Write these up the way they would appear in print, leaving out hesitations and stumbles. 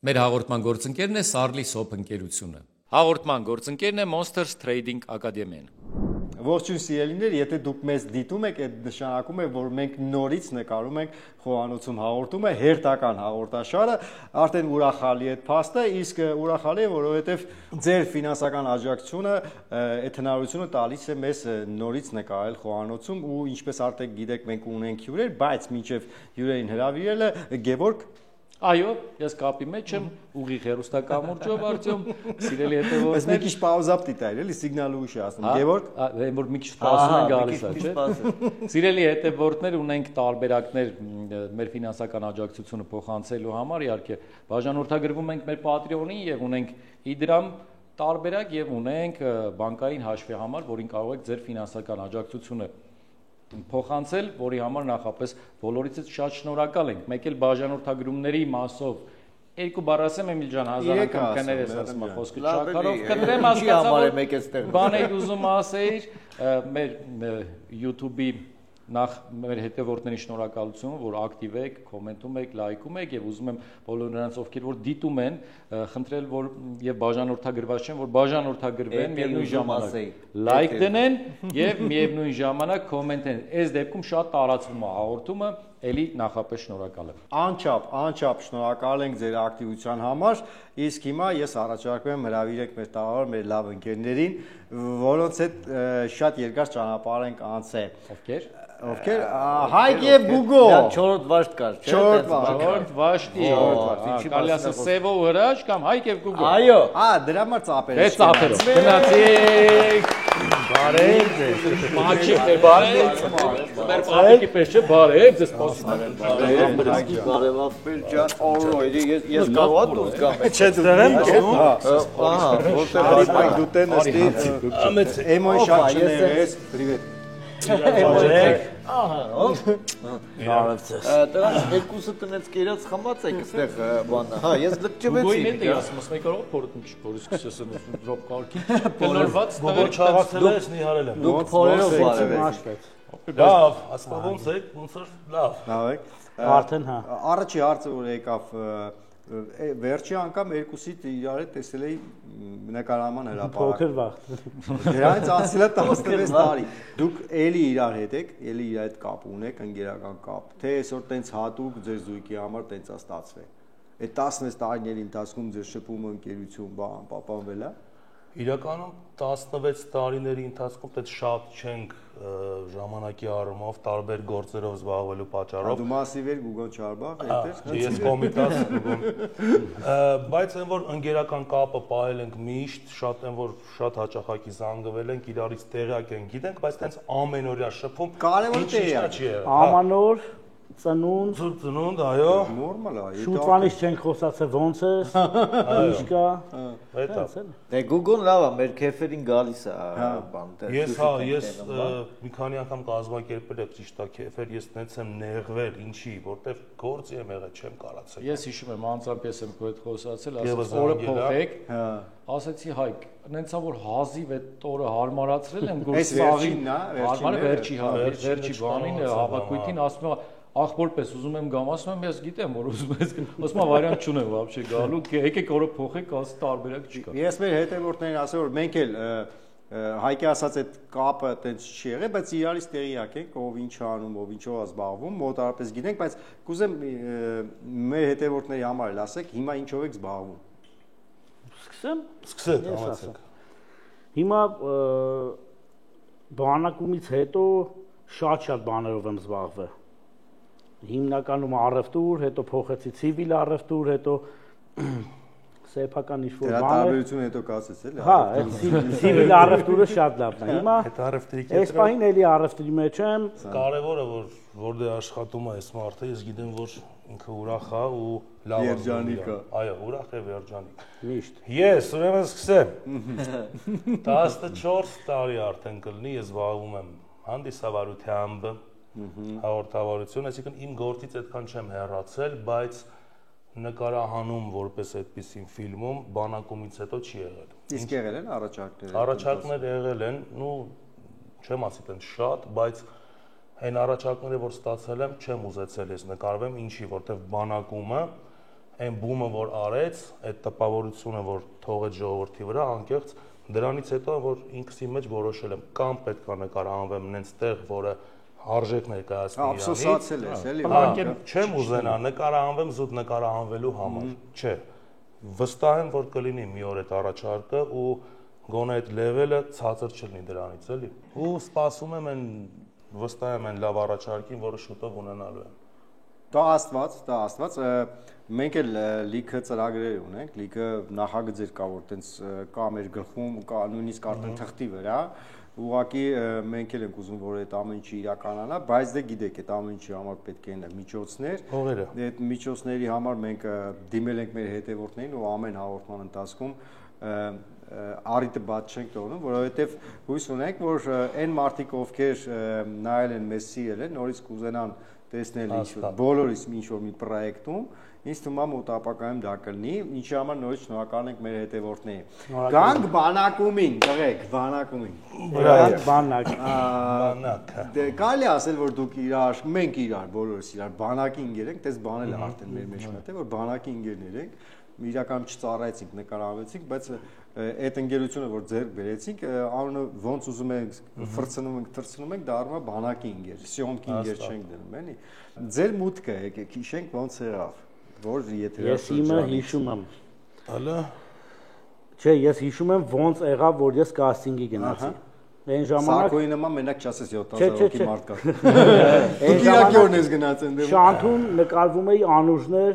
Մեր հաղորդման գործընկերն է Sarli Sop ընկերությունը։ Հաղորդման գործընկերն է Monsters Trading Academy-ն։ Ողջույն սիրելիներ, եթե դուք մեզ դիտում եք, այդ նշանակում է, որ մենք նորից նկարում ենք խոհանոցում հաղորդումը, հերթական հաղորդաշարը, արդեն ուրախալի է այդ փաստը, իսկ ուրախալի է, որովհետև ձեր ֆինանսական աջակցությունը այդ հնարավորությունը տալիս է մեզ նորից նկարել խոհանոցում ու ինչպես արդեն գիտեք, մենք ունենք հյուրեր, բայց մինչև հյուրերին հրավիրելը Գևորգ Այո, ես կապի մեջ եմ, ուղիղ հեռուստակամուրջով արդյոք, սիրելի հետևորդներ։ Բայց մի քիչ պաուզա պիտի էլի, սիգնալը ուշ է ասում։ Գևորգ, որ մի քիչ սպասում են գալիս է, չէ՞։ Սիրելի հետևորդներ, ունենք տարբերակներ մեր ֆինանսական աջակցությունը փոխանցելու համար, իհարկե, բաժանորդագրվում ենք մեր Patreon-ին եւ ունենք Idram տարբերակ եւ ունենք բանկային հաշվի համար, որին կարող եք ձեր ֆինանսական աջակցությունը փոխանցել, որի համար նախապես բոլորիցս շատ շնորհակալ ենք։ Մեկ էլ բաժանորդագրումների մասով երկու բառ ասեմ Էմիլ ջան, 1000 անգամ կներես ասում խոսքը չակարով կտրեմ հասկացա բան եք ուզում ասեիր մեր YouTube-ի նախ մեր հետևորդների շնորհակալություն, որ ակտիվ եք, կոմենտում եք, լայքում եք եւ ուզում եմ բոլոր նրանց, ովքեր որ դիտում են, խնդրել որ եւ բաժանորդագրված չեն, որ բաժանորդագրվեն միևնույն ժամանակ լայք դնեն եւ միևնույն ժամանակ կոմենտեն։ Այս դեպքում շատ տարածվում է հաղորդումը, էլի նախապես շնորհակալ եմ։ Անչափ շնորհակալ ենք ձեր ակտիվության համար, իսկ հիմա ես առաջարկում եմ հրավիրեք մեր տաղավար մեր լավ ընկերներին, որոնց հետ շատ երկար ճանապարհ ենք անցել։ Ովքեր Հայկ եւ Գուգո 4-րդ վաշտ կար, չէ՞։ 4-րդ վաշտի։ Կարելի ասել Սևո հրաշ կամ Հայկ եւ Գուգո։ Այո։ Դրա համար ծափեր։ Դե ծափերով։ Գնացիք։ Բարև ձեզ։ Մաչիկներ բարև։ Մեր պատիկի պես չէ, բարև ձեզ սպասում եմ։ Բարևապեր ջան, օրոյ, ես կարող եմ դուրս գամ։ Չէ, դրեմ, ահա, որտեղ այ դու տեն ստի էմոյ շատ չներես, պրիվետ։ Ահա, բարևձեզ։ Դրանց երկուսը տնեց կերած խմած եք այստեղ բանը։ Հա, ես լճվեցի։ Գույն է ասում, ասում եք կարող փորդ մի քիչ փորից սկսեմ դրոպ կարգին։ Կլորված Գողո չաղացել ես նիհարել եմ։ Դուք փորերով բարևեք։ Լավ, ասկա ոնց եք, ոնց որ լավ։ Լավ եք։ Արդեն հա։ Առաջի հարցը որ եկավ վերջի անգամ երկուսիդ իրար հետ տեսել էի նկարահանման հրապարակ։ Փոքր վաղ։ Դրանից անցել է 16 տարի։ Դուք էլի իրար հետ եք, էլի իր հետ կապ ունեք, ընկերական կապ։ Թե այսօր տենց հատուկ ձեր զույգի համար տենց է ստացվել։ Այդ 16 տարիների ընթացքում ձեր շփումը ընկերություն բան պահպանվել է։ Իրականում 16 տարիների ընթացքում դեռ շատ չենք ժամանակի առումով տարբեր գործերով զբաղվելու պատճառով։ Դու մասիվ էր Գուգոն Չարբախ, այդտեղ։ Ես կոմիտաս Գուգոն։ Բայց այն որ ընկերական կապը պահել ենք միշտ, շատ այն որ շատ հաճախակի զանգվել ենք, իրարից տեղյակ ենք, գիտենք, բայց տենց ամենօրյա շփում կարևոր տեղյակ չի եղել։ Ամանոր ծնունդ, այո։ Նորմալ է։ շուտվանից չենք խոսացել ոնց է, ինչ կա։ Հետո։ Դե Գուգոն լավ է, մեր քեֆերին գալիս է բան դեր։ Ես մի քանի անգամ կազմակերպել եմ ճիշտ է քեֆեր, ես նենց եմ նեղվել, ինչի, որտեվ գործի եմ եղել, չեմ կարացել։ Ես հիշում եմ անձամբ ես եմ քո հետ խոսացել, ասած օրը փոխեք։ Ասացի Հայկ, նենցա որ հազիվ այդ օրը հարմարացրել եմ գործի վերջինն է, հարմարը վերջի բանին հավաքույթին ասում է ախորպես ուզում եմ գամ, ասում եմ ես գիտեմ որ ուզում ես, ասում եմ վարիանտ չունեմ вообще գալու, եկեք օրը փոխեք, ասի տարբերակ չկա։ Ես մեր հետևորդներին ասեմ որ մենք էլ Հայկի ասած այդ կապը տենց չի եղել, բայց իրարից տեղյակ ենք, ով ինչ անում, ով ինչով է զբաղվում, մոտարապես գիտենք, բայց կուզեմ մեր հետևորդների համար էլ ասեք, հիմա ինչով եք զբաղվում։ Սկսեք, համեցեք։ Հիմա բանակումից հետո շատ բաներով եմ զբաղվել։ Հիմնականում առևտուր, հետո փոխեցի ցիվիլ առևտուր, հետո սեփական ինչ-որ բան։ Դրա տարբերությունը հետո կասես էլի։ Հա, այդ ցիվիլ առևտուրը շատ լավն է։ Հիմա այդ առևտրի այս պահին էլի առևտրի մեջ եմ։ Կարևորը որ դե աշխատում է այս մարդը, ես գիտեմ որ ինքը ուրախ է ու լավ է։ Երջանիկ է։ Այո, ուրախ է երջանիկ։ Միշտ։ Ես ուրեմն սկսեմ։ 14 տարի արդեն կլինի ես զբաղվում եմ հանդիսավարությամբ, հաղորդավարություն, այսինքն իմ գործից այդքան չեմ հեռացել, բայց նկարահանում որպես այդպիսին ֆիլմում բանակումից հետո չի եղել։ Իսկ եղել են առաջարկներ։ Առաջարկներ եղել են, ու չեմ ասի տենց շատ, բայց այն առաջարկները որ ստացել եմ, չեմ ուզեցել ես նկարվեմ, ինչի, որտեվ բանակումը այն բումը որ արեց, այդ տպավորությունը որ թողեց ժողովրդի վրա, անկեղծ դրանից հետո որ ինքսի մեջ որոշել եմ կամ պետք է նկարահանվեմ նենց տեղ, որը արժեք ներկայացնի իրանից։ Ափսոսացել ես, էլի։ Անկեղծ չեմ ուզենա նկարահանվեմ զուտ նկարահանվելու համար, չէ։ Վստահ եմ որ կլինի մի օր այդ առաջարկը ու գոնե այդ լեվելը ցածր չլինի դրանից, էլի։ Ու սպասում եմ այն վստահ եմ այն լավ առաջարկին, որը շուտով ունենալու եմ։ Դա աստված, մենք էլ լիքը ծրագրեր ունենք, լիքը նախագծեր կա, որ տենց կա մեր գլխում, կա նույնիսկ արդեն թղթի վրա, ուղղակի մենք էլ ենք ուզում, որ այդ ամեն ինչը իրականանա, բայց դե գիտեք, այդ ամեն ինչի համար պետք են միջոցներ։ Այդ միջոցների համար մենք դիմել ենք մեր հետևորդներին ու ամեն հաղորդման ընթացքում առիթը բաց չենք թողնում, որովհետև հույս ունենք, որ այն մարդիկ, ովքեր նայել են մեզ սիրել են, նորից կուզենան տեսնել ինչ-որ բոլորիս ինչ-որ մի պրոյեկտում, ինձ թվում է մոտ ապագայում դա կլինի, ինչի համար նորից շնորհակալ ենք մեր հետևորդներին։ Գանք բանակումին, տղեկ, բանակումին։ Բանակ։ Դե կարելի ասել, որ դուք իրար, մենք իրար, բոլորս իրար բանակի ընկեր ենք, դες բանել է արդեն մեր մեջ մտել, որ բանակի ընկերներ ենք, իրական չծառայեցինք, նկարահանվեցինք, բայց այդ ընկերությունը, որ ձեռք բերեցինք, անունը ոնց ուզում ենք ֆրցնում ենք, թրցնում ենք, դառնում է բանակի ընկեր, սյոմքի ընկեր չենք դնում, էլի։ Ձեր մուտքը եկեք հիշենք ոնց եղավ, որ եթե ես իմը հիշում եմ։ Հələ Չէ, ես հիշում եմ ոնց եղավ, որ ես կաստինգի գնացի։ Այն ժամանակ Սակոյի նման մենակ չասես 7000 հոգի մարդ կա։ Դուք իրակի օրն ես գնացել դեմ։ Շանթուն նկարվում էի Անուշներ,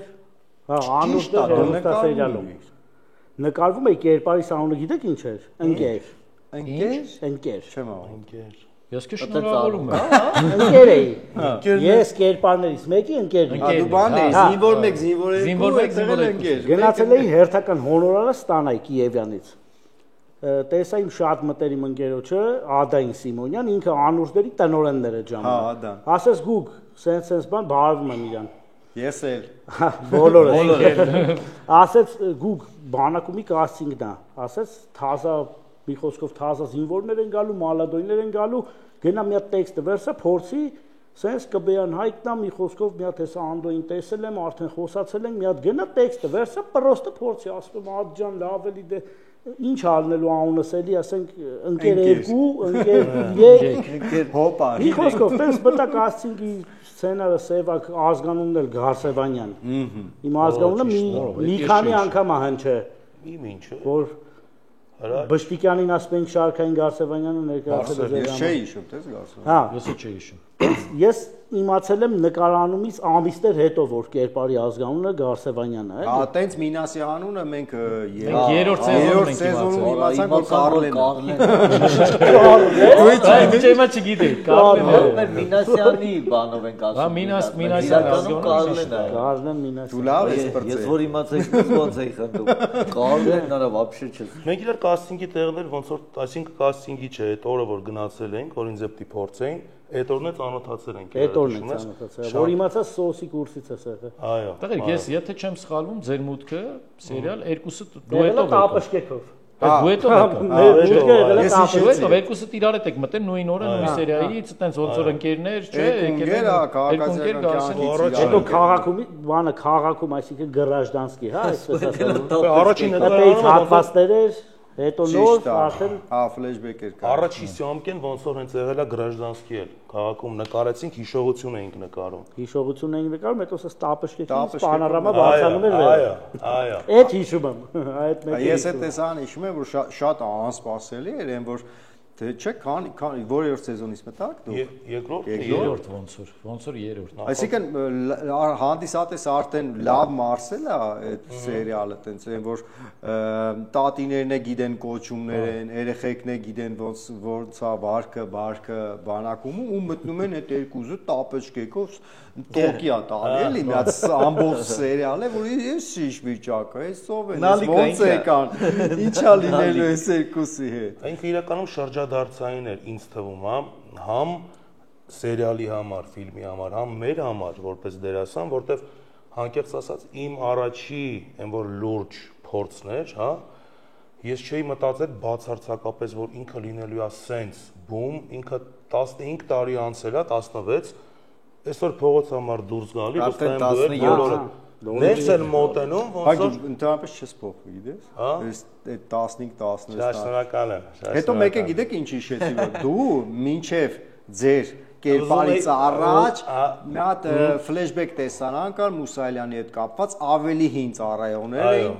հա, Անուշներ հերոստասերիալում։ Նկարվում էի Կերպարիս անունը գիտեք ինչ էր։ Ընկեր։ Ընկեր։ Չեմ աղում։ Ես քեզ շնորհավորում եմ։ Ընկեր էի։ Ես Կերպարներից մեկի ընկերն եմ։ Դու բան ես, զինվոր 1, զինվոր 2, զինվոր 2 ընկեր։ Գնացել էի հերթական հոնորարը ստանայի Կիևյանից։ Տեսա իմ շատ մտերիմ ընկերոջը Ադային Սիմոնյան, ինքը Անուշների տնօրեններ է ժամանակ։ Հա, Ադան։ Ասես գուկ, սենց բան բարվում եմ իրան։ Ես էլ։ Բոլորը։ Ասեց գուկ բանակումի կաստինգն է։ Ասեց թազա մի խոսքով թազա զինվորներ են գալու, մալադոյներ են գալու, գնա մի հատ տեքստը վերսա փորձի, սենց կբեան հայտնա մի խոսքով մի հատ հեսա Անդոյին տեսել եմ, արդեն խոսացել ենք, մի հատ գնա տեքստը վերսա պրոստը փորձի, ասում Ադ ջան, լավ էլի դե ինչ ալնելու անունս էլի, ասենք ընկեր 2, ընկեր 3, հոպա։ մի խոսքով տես բտա կաստինգի սցենարը Սևակ ազգանունն էլ Գարսևանյան։ Իմ ազգանունը մի քանի անգամ հնչե։ Իմ ինչը։ Որ Բշտիկյանին ասում ենք Շարքային Գարսևանյանը ներկայացել է։ Ես չէի հիշում, տես Գարսևանյան։ Հա, Ես չէի հիշում։ Ես իմացել եմ նկարանումից ամիսներ հետո, որ Կերպարի ազգանունը Գարսևանյանն է, Հա, տենց Մինասի անունը մենք երրորդ սեզոնում իմացանք, որ Կարլեն Դու չէ՞ չգիտեի։ Կարլեն Մինասյանի բանով ենք ասում։ Հա, Մինասյան ազգանունը Կարլեն Մինասյան։ Դու լավ ես բրծել։ Ես որ իմացեք ոնց էի խնդրում։ Կարլեն նրա вообще չես։ Մենք իրար կաստինգի տեղներ ոնց որ, այսինքն կաստինգի չէ, այդ օրը որ գնացել ենք, որ ինձ էպտի փորձեին, այդ օրն է ծանոթացել ենք։ Այդ օրն է ծանոթացել, որ իմացա սոսի կուրսից ես եղել։ Այո։ Տղեկ, ես եթե չեմ սխալվում, ձեր մուտքը սերիալ երկուսը դուետով Եղել տապշկեքով։ Դուետով Ես եկա։ Երկուսը իրար եք մտել նույն օրը, նույն սերիայից, այտենց ոնց որ ընկերներ, չէ, Հետո քաղաքում, բանը քաղաքում, այսինքն Գրաժդանսկի, հա, այսպես ասած։ Առաջին հետո հատվածներ էր, հետո նոր արդեն հա ֆլեշբեքեր կա։ Առաջի սյոմքեն ոնց որ հենց եղել է Գրաժդանսկի էլ քաղաքում նկարեցինք, հիշողություն էինք նկարում։ Հիշողություն էինք նկարում, հետո սա տապշկեքի պանորամա բարձանում էր։ Այո։ Այդ հիշում եմ։ Այդ մեկ։ Ես այդ տեսան հիշում եմ, որ շատ անսպասելի էր, այն որ դե չէ, քանի որերորդ սեզոնից մտակ դու։ Երրորդ ոնց որ երրորդ։ Այսինքն հանդիսատես արդեն լավ մարսել է այդ սերիալը, տենց այն որ տատիներն է գիտեն կոչումներ են, երեխեքն է գիտեն ոնց է վարքը, բարքը բանակում ու մտնում են այդ երկուզը տապեճկեքով տոկիա տալի էլի, մի հատ ամբողջ սերիալ է, որ ես շիշ վիճակը, այս ով են, ոնց եկան, ինչա լինելու այս երկուսի հետ։ Այնք իրականում շրջադարձային էր ինձ թվում, համ սերիալի համար, ֆիլմի համար, համ մեր համար, որպես դերասան, որտեվ հանկեղծ ասած իմ առաջի այն որ լուրջ փորձն էր, հա, ես չէի մտածել բացարձակապես, որ ինքը լինելու է սենց բում, ինքը 15 տարի անցել է, 16, այսօր փողոց համար դուրս գալի, վստահ եմ դու Ներս են մոտենում, ոնց որ ընդհանրապես չես փոխվի, գիտես։ Այս 15-16 շնորհակալ եմ։ Հետո մեկը գիտեք ինչ հիշեցի, որ դու մինչև ձեր կերպարից առաջ մի հատ ֆլեշբեք տեսանան կար Մուսայելյանի հետ կապված ավելի հին ծառայողներ էին։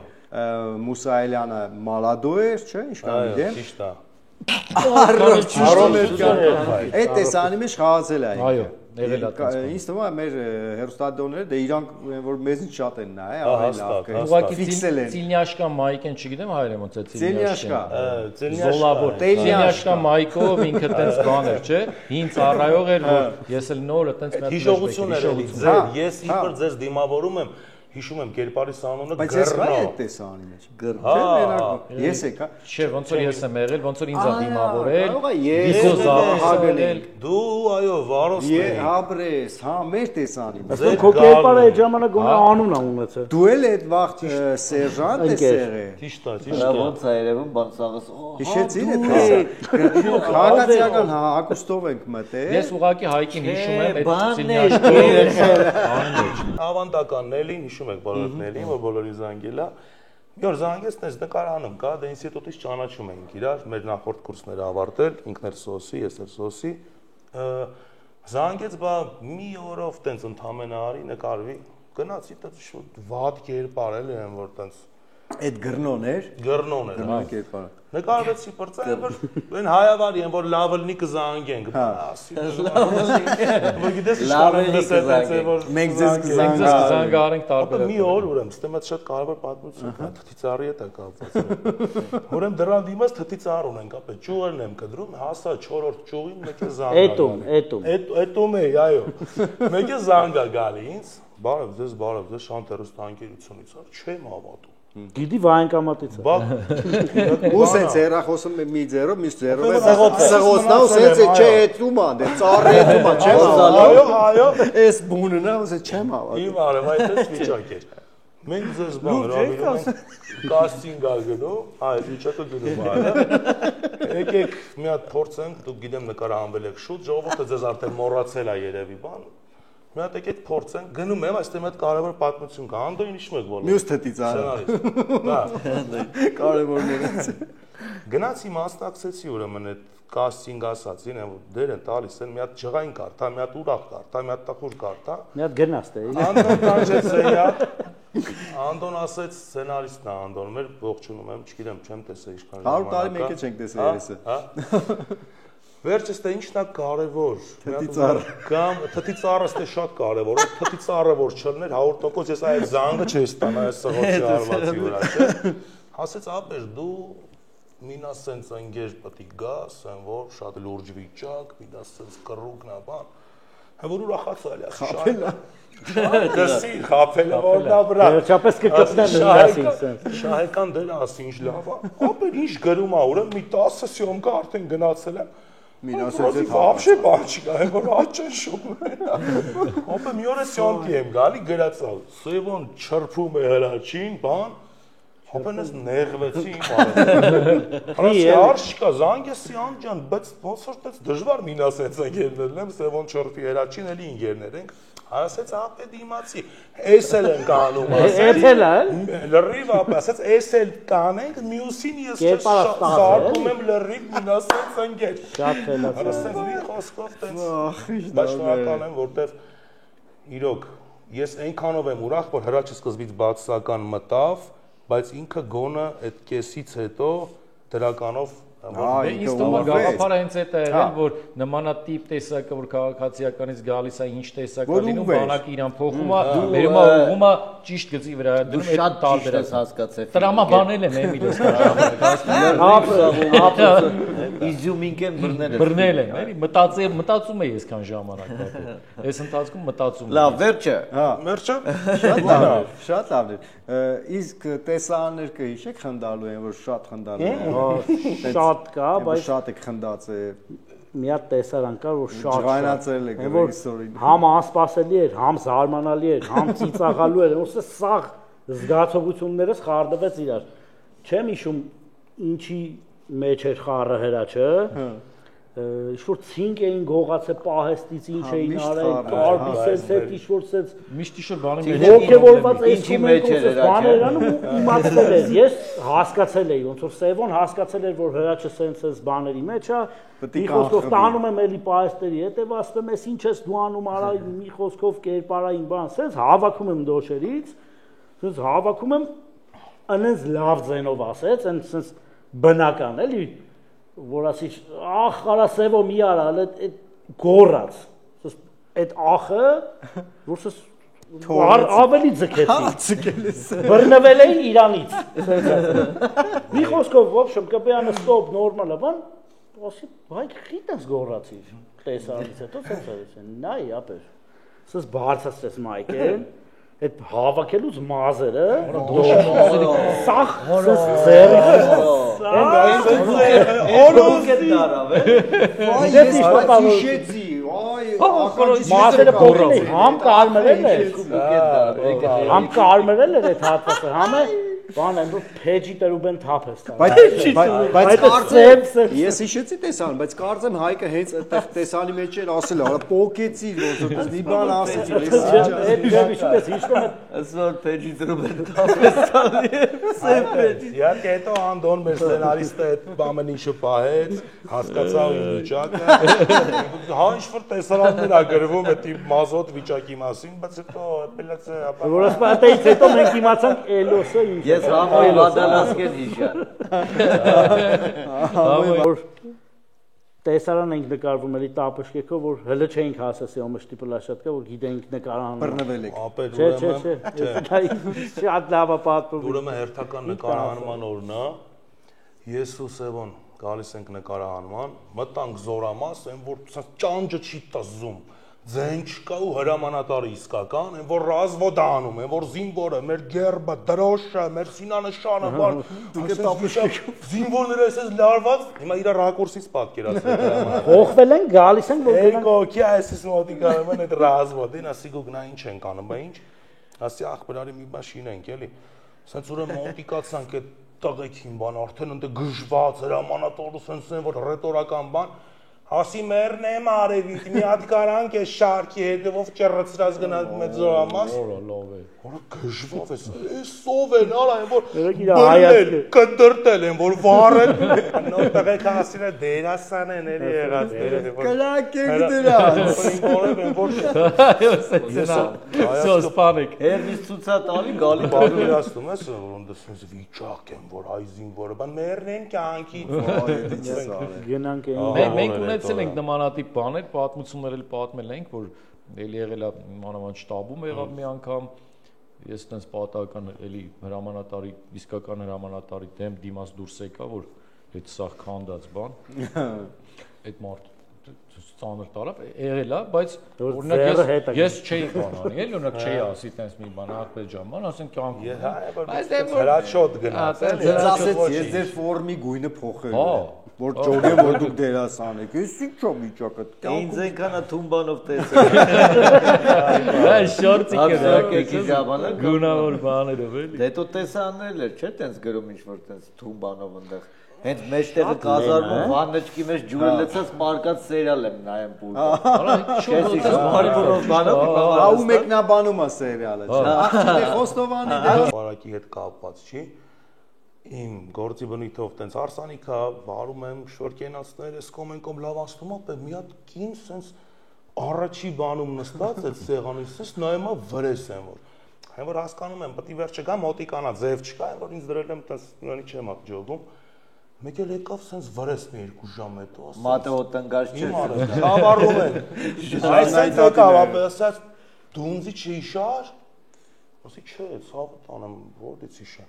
Մուսայելյանը մալադո էր, չէ՞, ինչքան գիտեմ։ Ճիշտ է։ Այդ տեսանի մեջ խաղացել է։ Այո, եղել է։ Ինձ թվում է մեր հերոստատիոնները դե իրանք որ մեզից շատ են նայ, ավելի լավ։ Ուղղակի Ծիլնյաշկա Մայկեն, չգիտեմ հայերեն ոնց է Ծիլնյաշկա։ Զոլավոր Ծիլնյաշկա Մայկով ինքը տենց բան էր, չէ՞։ Հին ծառայող էր, որ ես էլ նորը տենց մի հիշողություն էր էլի ձեր, ես իբր ձեզ դիմավորում եմ հիշում եմ կերպարի անունը Բայց ես կա այդ տեսանի մեջ։ Գրնո։ Ես եկա։ Չէ, ոնց որ ես եմ եղել, ոնց որ ինձ է դիմավորել։ Ես հագնել։ Դու այո, Վարոստի։ Հաբրես, հա, մեր տեսանի մեջ։ Իսկ քո կերպարը այդ ժամանակ գոնե անուն ա ունեցել։ Դու էլ այդ վաղ սերժանտ ես եղել։ Ճիշտ է, ճիշտ է։ Ոնց է երևում, բան սաղս։ Հիշեցին այդ քաղաքացիական հակոստով ենք մտել։ Ես ուղղակի Հայկին հիշում եմ այդ Ծիլնյաշկի Ավանդականն էլի հիշում եք բոլորներին, որ բոլորի զանգել է։ Մի օր զանգեց, դες նկարանում կա, դե ինստիտուտից ճանաչում էինք իրար, մեր նախորդ կուրսները ավարտել, ինքն էր սոսի, ես էլ սոսի։ Զանգեց, բա մի օրով տենց ընդամենը արի նկարվի, գնացի տենց շուտ վատ կերպար էլի եմ, որ տենց Այդ գրնոն էր։ Գրնոն էր։ Գրնոն կերպարը։ Նկարվեցի բրծել, որ այն հայավարի են, որ լավ լնի կզանգենք։ Ասի։ Որ գիտես Լավ ինչ լսել է, որ Մենք ձեզ կզանգարենք տարբեր։ մի օր ուրեմն, ստեմ այդ շատ կարևոր պատմություն է, թթի ծառի հետ է կապված։ Ուրեմն դրան դիմաց թթի ծառ ունենք, ապա ճյուղերն եմ կդրում, հասա 4-րդ ճյուղին մեկը զանգա։ Էտում է, այո։ Մեկը զանգա գալի ինձ, բարև ձեզ շանտերս տանկերությունից, չեմ հավատում։ Գիտի վայնկամատից է։ Բա ու սենց հերախոսում մի ձերով, մյուս ձերով սղոսնա ու սենց չէ հետում ան, դե ծառի հետում ան, չեմ հավատում։ Այո, Էս բուննա ու սենց չեմ հավատում։ Իմ արև այդպես վիճակ էր։ Մենք ձեզ բան հրավիրում ենք կաստինգ ալգնում, այդ վիճակը գնում է։ Եկեք մի հատ փորձենք, դուք գիտեմ նկարահանվել եք շուտ, ժողովուրդը ձեզ արդեն մոռացել է երևի բան։ Մի հատ եկեք փորձենք, գնում եմ, այստեղ մի հատ կարևոր պատմություն կա, Անդոյին հիշում եք բոլորը։ Մյուս թթի ծառը։ Դա Կարևորներից։ Գնացի մասնակցեցի ուրեմն այդ կաստինգ ասացին, որ դեր են տալիս են մի հատ ջղային կարթա, մի հատ ուրախ կարթա, մի հատ տխուր կարթա։ Մի հատ գնաց դե։ Անդոն կանչեց սենյակ։ Անդոն ասեց սցենարիստն է Անդոն, մեր ողջունում եմ, չգիտեմ, չեմ տեսել ինչքան 100 տարի մեկ է չենք տեսել երեսը։ Վերջս դե ինչն է կարևոր։ Թթի ծառը։ Կամ թթի ծառը ստե շատ կարևոր է, թթի ծառը որ չլներ 100% ես այդ զանգը չէի ստանա այս սղոցի արվածի վրա, չէ։ Ասեց ապեր դու մինա սենց ընկեր պետք է գաս, այն որ շատ լուրջ վիճակ, մինա սենց կռուկն է, բան։ Որ ուրախացալ է, շահելա։ Դասի խափելա որնա վրա։ Վերջապես կգտնեմ դասին սենց։ Շահեկան դեր ասի ինչ լավ է։ Ապեր ինչ գրում է, ուրեմն մի 10 սյոմկա արդեն գնացել եմ։ Մինասեցի вообще բան չկա, որ աճշում է։ Ապա մի օր սյոմքի եմ գալի գրածալ։ Սևոն չրփում է հրաչին, բան։ Ապա ես նեղվեցի իմ արը։ Հարցի արժ չկա, զանգեսի անջան, բայց ոնց որ տես դժվար մինասենց ընկերներն եմ, Սևոն չրփի հրաչին էլի ընկերներ ենք։ Ասեց ապե դիմացի, էս էլ ենք անում, ասեց։ Էս էլ է։ Լրիվ ապա ասեց, էս էլ կանենք, մյուսին ես սարկում եմ լրիվ մինասենց ընկեր։ Շատ խելացի։ Ասեց մի խոսքով տենց։ Բայց շնորհակալ եմ, որտեվ իրոք ես այնքանով եմ ուրախ, որ հրաչը սկզբից բացասական մտավ, բայց ինքը գոնը այդ կեսից հետո դրականով Ինձ թվում է գաղափարը հենց այդ է եղել, որ նմանատիպ տեսակը, որ քաղաքացիականից գալիս է, ինչ տեսակ է լինում, բանակը իրան փոխում է, բերում է ուղղում է ճիշտ գծի վրա, դնում է շատ տարբեր ճիշտ հասկացել։ տրամաբանել եմ Էմիլս Իզյումինկեն բռնել եմ, էլի մտածում է այսքան ժամանակ պատը։ Այս ընթացքում մտածում եմ։ Լավ, վերջը։ Հա, Մերճը շատ լավ էր։ Իսկ տեսաներ կհիշեք խնդալու են, որ շատ խնդալու են։ Շատ կա, բայց շատ եք խնդած է։ մի հատ տեսարան կար, որ շատ ջղայնացել է գրիստորին։ համ անսպասելի էր, համ զարմանալի էր, համ ծիծաղալու էր, ոնց է սաղ զգացողություններս խարդվեց իրար։ Չեմ հիշում ինչի մեջ էր խառը հրաչը, ինչ-որ ցինկ էին գողացել պահեստից, ինչ էին արել, կարբիսից հետ ինչ-որ սենց միշտ իշոր բանի մեջ ողջևորված ինչի մեջ էր բաներ անում ու իմացել էր, ես հասկացել էի, ոնց որ Սևոն հասկացել էր, որ հրաչը սենց բաների մեջ է, մի խոսքով տանում եմ էլի պահեստերի հետ, ասում եմ, ես ինչ ես դու անում, արա մի խոսքով կերպարային բան, սենց հավաքում եմ դոշերից, սենց հավաքում եմ, անենց լավ ձենով ասեց, սենց բնական էլի որ ասի ախ արա Սևո մի արա այդ գորած այդ ախը որ ավելի ձգեցի բռնվել էի Իրանից մի խոսքով ոբշեմ կպեանը ստոպ նորմալ է բան ասի բայ խիտես գորացի տեսարից հետո սենց ասես նայ ապեր սս բարձրացես մայքեն այդ հավաքելուց մազերը սախ ձերի օրոս դարավ այ ես հիշեցի այ մազերը փոխել համ կարմրել է համ կարմրել է այդ հատվածը համ է բան այն որ փեջի տրուբեն թափ է ստա բայց կարծեմ ես հիշեցի տեսան բայց կարծեմ Հայկը հենց այդտեղ տեսանի մեջ էր ասել արա պոկեցի ոնց մի բան ասեցի ես հիշում եմ ասոր փեջի տրուբեն թափ է ստա սեպեջի իհարկե հետո Անդոն մեր սցենարիստը այդ բամն ինչը պահեց հասկացա ու վիճակը հա ինչ-որ տեսարաններ ա գրվում այդ մազոտ վիճակի մասին բայց հետո ապելացիա որ ասում այդից հետո մենք իմացանք Էլոսը ինչ Ես համոյ վադալասկեն հիշար որ տեսարան ենք նկարվում էլի տապշկեքով որ հլը չենք հասել ամշտի պլաշատկա որ գիտենք նկարան բռնվել եք ապեր չէ շատ լավ է պատմում ուրեմն հերթական նկարահանման օրն է ես ու Սևոն գալիս ենք նկարահանման մտանք զորամաս այն որ ճանճը չի տզում ձեն չկա ու հրամանատարը իսկական, այն որ ռազվոդը անում, այն որ զինվորը, մեր գերբը, դրոշը, մեր սինանշանը, բան, դուք եք տապշակ, զինվորները այսպես լարված, հիմա իր ռակուրսից պատկերացրեք հրամանատարը։ Փոխվել են, գալիս են, որ գնանք։ Էկոքի այսպես մոտիկ անում են այդ ռազվոդին, ասի գուք նա ինչ ենք անում, բա ինչ։ Ասի ախպերարի մի բան շինենք, էլի։ Սենց ուրեմն մոտիկացանք այդ տղեկին բան, արդեն ընդ գժված հրամանատարը սենց են որ ռետորական բան Ասի մերն եմ արևից, մի հատ կարանք է շարքի հետևով ճռծրած գնանք մեծ զորամաս Որը գժվով ես, սով են, արա են որ բրնել, կդրտել են, որ վարել Նոր տղեկը ասին է դերասան են էլի եղած Կրակ եք դրանց Սոսպանեք Հերվից ցուցատալի գալի Բարույրացնում ես, որ ընդսենց վիճակ են, որ այ զինվորը, բան մերն են կյանքից գնանք Մենք ունեցել ենք նմանատիպ բաներ, պատմություններ էլ պատմել ենք, որ էլի եղել է մանավանդ շտաբում եղավ մի անգամ ես տենց պատահական էլի հրամանատարի իսկական հրամանատարի դեմ դիմաց դուրս եկա, որ այդ սաղ քանդած բան այդ մարդ ծանր տարավ եղել է, բայց օրինակ ես չէի բանանի, էլի օրինակ չէի ասի տենց մի բան ախպեր ջան, բան ասեն կյանքում Բայց հրաչոտ գնաց, ես ասեցի, ես ձեր ֆորմի գույնը փոխել որ ճոգեմ որ դուք դերասան եք, ես ինչ չեմ վիճակը Ինձ ենքանա թումբանով տեսել Այ շորտիկը Ակեքի ժամանակ գունավոր բաներով էլի Դե տո տեսանել էր, չէ՞ տենց գրում ինչ-որ տենց թումբանով ընդեղ Հենց մեջտեղը կազարմում վաննեչքի մեջ ջուրը լցած մարկած սերիալ եմ նայեմ պուլտը Չես իշ մարմուրով բանով Ու մեկնաբանում է սերիալը, չէ՞։ Աղջիկի Խոստովանի Բարակի հետ կապված չի։ Իմ գործի բնույթով տենց արսանիքա վարում եմ շորկենացներ, ես կոմենկոմ լավ անցնում ապե մի հատ կին սենց առաջի բանում նստած այդ սեղանից սենց նայում է վրես եմ որ։ Այն որ հասկանում եմ, պետք է վերջը գա մոտիկանա, ձև չկա, այն որ ինձ դրել եմ տես ուրանի չեմ ակ ջոգում։ Մեկ էլ եկավ սենց վրես մի 2 ժամ հետո ասած։ Մատեո տնկաշ չէ։ Խավարում են։ Այսպես եկավ ապե ասած դունձի չի շար։ Ասի չէ, ցավը տանեմ, որտից իշա։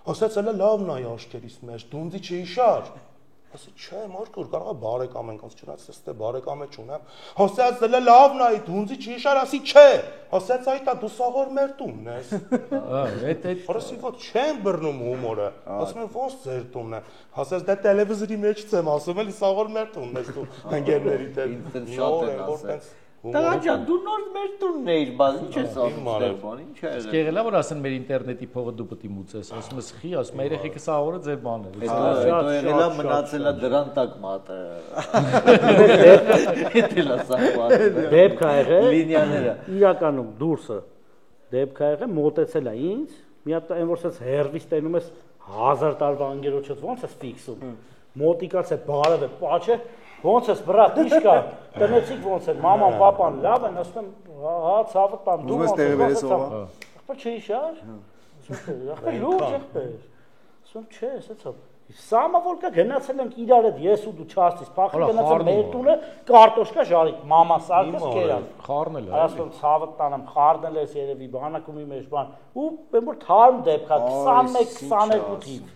Ասած էլա լավն է աշկերից մեջ, դունձի չի շար։ Ասի չէ, մարկուր կարող է բարեկամ ենք, ասի չնայած ստե բարեկամ է չունեմ։ Ասած էլա լավն է, դունձի չի շար, ասի չէ։ Ասած այտա դու սաղոր մեր տունն ես։ Այդ Որսի ոչ չեն բռնում հումորը։ Ասում են ոնց ձեր տունն է։ Ասած դե տելևիզորի մեջ եմ ասում էլի սաղոր մեր տունն ես դու ընկերներիդ հետ։ Ինձ շատ են ասել։ Տղաջան, դու նոր մեր տունն էիր, բաց ինչ ես ասում, Ստեփան, ինչ է եղել։ Եղել է որ ասեն մեր ինտերնետի փողը դու պետք է մուծես, ասում ես խի, ասում երեխեքը սա օրը ձեր բանն է։ Հետո եղել է մնացել է դրան տակ մատը։ Դիտել է սա բանը։ Դեպք ա եղել։ Լինիաները։ Իրականում դուրսը դեպք ա եղել, մոտեցել է ինձ, մի հատ այն որ ասես հերվիս տենում ես 1000 տարվա անգերոջից ոնց ես ֆիքսում։ Մոտիկաց է բարև է, պաչը ոնց ես բրատ, ինչ կա, տնեցիք ոնց էր, մաման, պապան լավ են, ասում եմ, հա, ցավը տան, դու ոնց ես ոնց ախպեր չի շար, ախպեր լուրջ ախպեր, ասում չէ, ասեցա, սամա որ կա գնացել ենք իրար հետ ես ու դու չաստիս, փախի գնացել մեր տունը, կարտոշկա ժարիկ, մամա սարկես կերան, խառնել է, ասում ցավը տանեմ, խառնել ես երևի բանակումի մեջ բան, ու որ թարմ դեպք է, 21-22 թիվ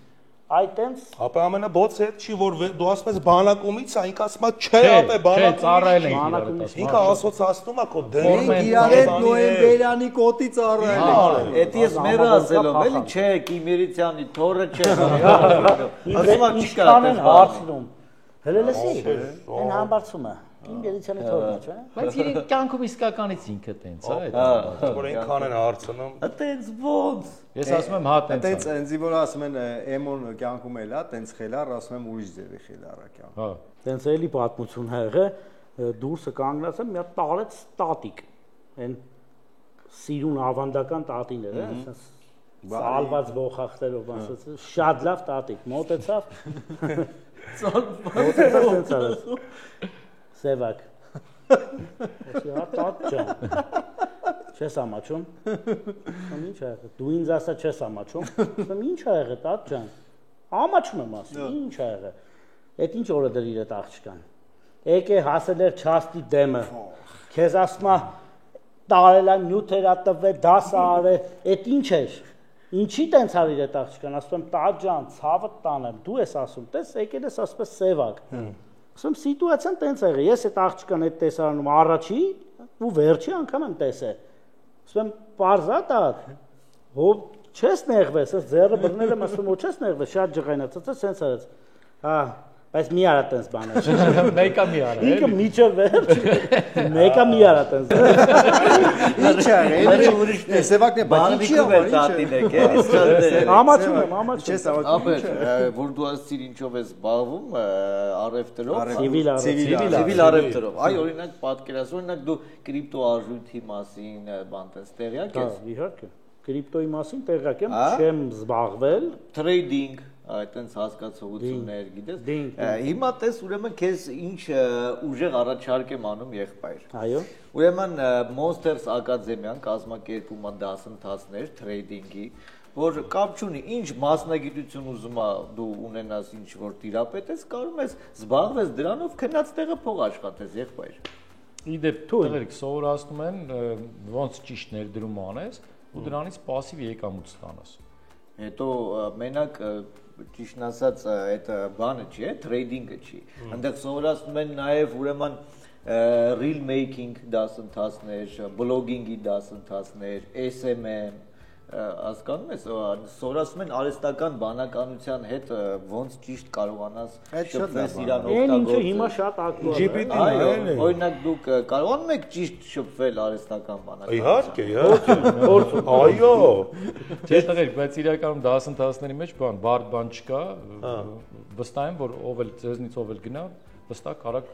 Այդ տենց ապա ամենաբոց հետ չի որ դու ասում ես բանակումից է, ինքը ասում է չէ, ապա բանակումից ծառայել ենք իրար։ Ինքը ասոցացնում է քո դեն։ Մենք իրար հետ նոյեմբերյանի կոտի ծառայել ենք։ Էդի ես մերը ասելով, էլի չէ, Կիմիրիցյանի թորը չէ։ Ասում եմ չի կա են հարցնում։ Հələ լսի։ Այն համբարձում է։ Կիմիրիցյանի թորը չէ։ Բայց իրենք կյանքում իսկականից ինքը տենց է, այդ որ այնքան են հարցնում։ Այդտենց ոնց։ Ես ասում եմ հա տենց է։ Տենց ինձի որ ասում են էմոն կյանքում էլ է, տենց խելար, ասում եմ ուրիշ ձևի խելար է կյանքում։ Հա։ Տենց էլի պատմություն ա եղել, դուրսը կանգնած եմ, մի հատ տարեց տատիկ։ Այն սիրուն ավանդական տատիներ, ասես սալված ողախտերով ասած, շատ լավ տատիկ, մոտեցավ։ Մոտեցավ։ Սևակ։ Ասի հա տատ ջան։ Չես ամաչում։ Ասում ինչ ա եղել։ Դու ինձ ասա չես ամաչում։ Ասում ինչ ա եղել տատ ջան։ Ամաչում եմ ասում, ինչ ա եղել։ Էդ ինչ օրը դրիր այդ աղջկան։ Եկե հասել էր չաստի դեմը։ Քեզ ասում է տարելա նյութերա տվել, դասա արել, այդ ինչ էր։ Ինչի տենց արիր այդ աղջկան։ Ասում եմ տատ ջան, ցավը տանեմ։ Դու ես ասում, տես եկել ես ասպես Սևակ։ Ասում սիտուացիան տենց եղել։ Ես այդ աղջկան այդ տեսարանում առաջի ու վերջի անգամ եմ տեսել։ Ասում եմ պարզա տատ։ Հով չես նեղվես, ես ձեռը բռնել եմ, ասում ու չես նեղվես, շատ ջղայնացած է, սենց արեց։ Հա, բայց մի արա տենց բանը։ Մեկա մի արա։ Ինքը միջը վերջ։ Մեկա մի արա տենց։ Ինչ է, էլի Սևակն է, բայց ինչի համար տատին եք, էլի շատ։ Ամաչում եմ, ամաչում։ Չես ավաչում։ Ապեր, որ դու ասցիր ինչով ես զբաղվում, առևտրով, Ցիվիլ առևտրով։ Այ օրինակ պատկերացրու, օրինակ դու կրիպտո արժույթի մասին բան տես տեղյակ ես։ Իհարկե։ Կրիպտոյի մասին տեղյակ եմ, չեմ զբաղվել։ Trading այդտենց հասկացողություններ, գիտես։ Հիմա տես ուրեմն քեզ ինչ ուժեղ առաջարկ եմ անում եղբայր։ Այո։ Ուրեմն Monsters Academy-ան կազմակերպում է դասընթացներ trading-ի, որ կապ չունի, ինչ մասնագիտություն ուզում դու ունենաս, ինչ որ տիրապետես, կարող ես զբաղվես դրանով, քնած տեղը փող աշխատես եղբայր։ Իդեպ տղերք սովորացնում են ոնց ճիշտ ներդրում անես ու դրանից пассив եկամուտ ստանաս։ Հետո մենակ ճիշտն ասած այդ բանը չի, trading-ը չի։ Այնտեղ սովորացնում են նաև ուրեմն reel making դասընթացներ, blogging-ի դասընթացներ, SMM, հասկանում ես, սովորացնում են արհեստական բանականության հետ ոնց ճիշտ կարողանաս շփվել իրան օգտագործել։ Այն ինչը հիմա շատ ակտուալ է։ Այո, օրինակ դուք կարողանում եք ճիշտ շփվել արհեստական բանականությամբ։ Իհարկե, այո։ Չէ՞ տղերք, բայց իրականում դասընթացների մեջ բարդ բան չկա։ Վստահ եմ, որ ով էլ ձեզնից ով էլ գնա, վստահ կարակ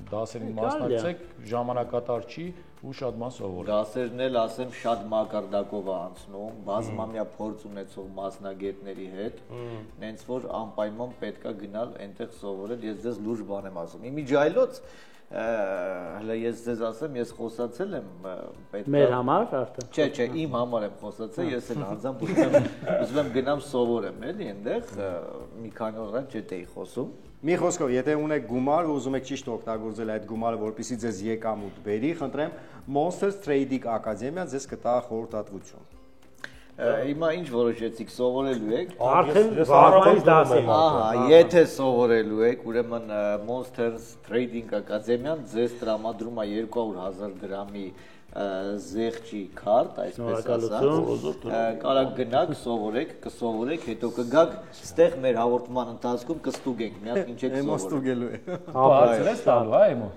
դասերին մասնակցեք, ժամանակատար չի ու շատ ման սովորեք։ Դասերն էլ ասեմ շատ մակարդակով է անցնում, բազմամյա փորձ ունեցող մասնագետների հետ, նենց որ անպայման պետքա գնալ այնտեղ սովորել, ես ձեզ լուրջ բան եմ ասում։ Իմիջայլոց հələ ես ձեզ ասեմ, ես խոսացել եմ պետքա։ Մեր համար արդեն։ Չէ, իմ համար եմ խոսացել, ես էլ անձամբ ուզում եմ գնամ սովորեմ, էլի այնտեղ մի քանի օր առաջ չէի խոսում։ Մի խոսքով, եթե ունեք գումար ու ուզում եք ճիշտ օգտագործել այդ գումարը, որպեսզի ձեզ եկամուտ բերի, խնդրեմ, Monsters Trading Academy-ան ձեզ կտա խորհրդատվություն։ Հիմա ինչ որոշեցիք, սովորելու եք։ Արդեն վաղուց դասի։ Ահա, եթե սովորելու եք, ուրեմն Monsters Trading Academy-ան ձեզ տրամադրում է 200,000 դրամի զեղչի քարտ, այսպես ասած, կարակ գնաք, սովորեք, կսովորեք, հետո կգաք, ստեղ մեր հաղորդման ընթացքում կստուգենք, մի հատ ինչ եք սովորել։ Ստուգելու է։ Բարձր է տալու, այ մո։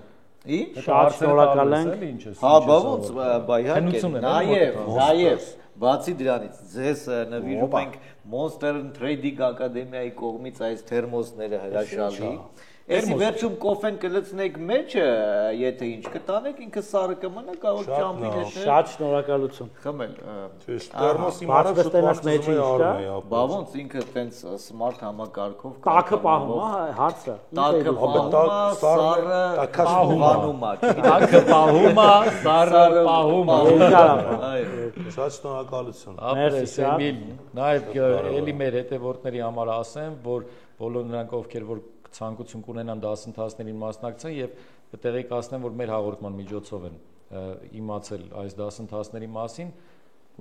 Շատ շնորհակալ ենք։ Հա, բա ոնց, բա իհարկե, նաև բացի դրանից ձեզ նվիրում ենք Monster Trading Academy-ի կողմից այս թերմոսները հրաշալի։ Էսի վերջում կոֆեն կլցնեք մեջը, եթե ինչ կտանեք, ինքը սարը կմնա, կարող ճամփին հետ։ Շատ շնորհակալություն։ Խմել։ Թերմոսի մարը շուտ մեջը առնի։ Բա ոնց ինքը տենց smart համակարգով տակը պահում, հա, հարցը։ Տակը պահում, սարը պահում է։ Տակը պահում է, սարը պահում է։ Շատ շնորհակալություն։ Ապսեմիլ, նաև էլի մեր հետևորդների համար ասեմ, որ բոլոր նրանք ովքեր որ ցանկություն կունենան դասընթացներին մասնակցեն եւ կտեղեկացնեմ, որ մեր հաղորդման միջոցով են իմացել այս դասընթացների մասին,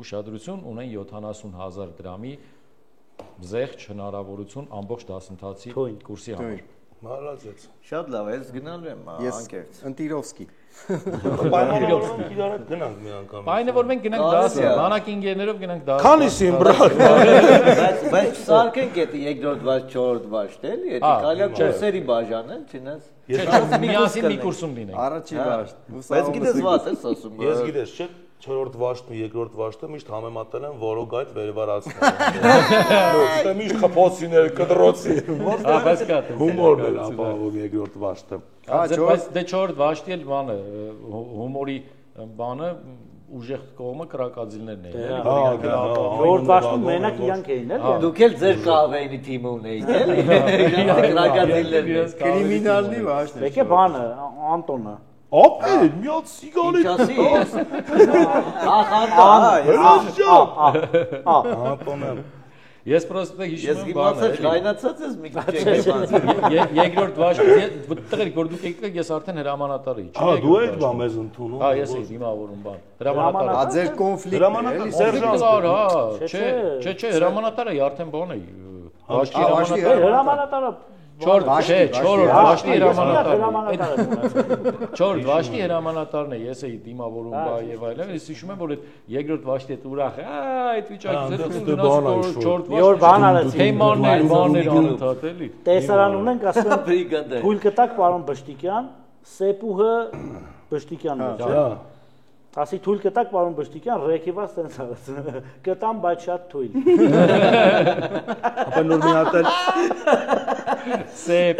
ուշադրություն ունեն 70,000 դրամի զեղչ հնարավորություն ամբողջ դասընթացի կուրսի համար։ Մալացեց։ Շատ լավ, ես գնալու եմ անկեղծ։ Ընտիրովսկի։ Պայմանավորվում իրար գնանք մի անգամ։ Պայանը որ մենք գնանք դասը, բանակի ինժեներով գնանք դասը։ Քանիսին բրակ։ Բայց սարքենք այդ երկրորդ վաշ, չորրորդ վաշ, էլի, այդ կարելի է կուրսերի բաժանել, չնայած։ Ես միասին մի կուրսում լինենք։ Առաջի վաշտ։ Բայց գիտես ո՞ց ես ասում։ Ես գիտես, չէ՞, չորրորդ վաշտն ու երկրորդ վաշտը միշտ համեմատել են որոգայթ վերվարացնել։ Դա միշտ խփոցիներ, կդրոցի։ Բայց կա։ Հումորն է ապահովում երկրորդ վաշտը։ Բայց դե չորրորդ վաշտի էլ բանը հումորի բանը ուժեղ կողմը կրակածիլներն էին։ Չորրորդ վաշտում մենակ իրանք էին, էլի։ Դուք էլ ձեր կավեինի թիմը ունեիք, էլի։ Կրակածիլներ։ Կրիմինալնի վաշտ։ Եկե բանը Անտոնը։ Ապե, մի հատ սիգարետ։ Ախ, Ես պրոստը հիշում եմ բանը։ Ես գայնացած ես մի քիչ։ Երկրորդ վաշտը տղերք որ դուք եկեք ես արդեն հրամանատար էի։ Հա, դու եք բա մեզ ընդունում։ Հա, ես էի դիմավորում բան։ Հրամանատար։ Ա ձեր կոնֆլիկտ։ Հրամանատար սերժանտ։ Հա, չէ, հրամանատար էի արդեն բան էի։ Վաշտի Հրամանատարը չորրորդ վաշտի հրամանատարն է։ Չորրորդ վաշտի հրամանատարն է, ես էի դիմավորում բա եւ այլն, ես հիշում եմ որ այդ երկրորդ վաշտի հետ ուրախ է, այդ վիճակից չորրորդ մի օր բան արեցի։ թեմաններ անընդհատ էլի։ Տեսարան ունենք, ասում եմ, Բրիգադե։ թույլ կտակ պարոն Բշտիկյան, Սեպուհը Բշտիկյանն է։ Հա։ Ասի թույլ կտակ պարոն Բշտիկյան, ռեքիվա ստենց արած։ Կտամ, բայց շատ թույլ։ Ապա նոր մի հատ էլ Սեփ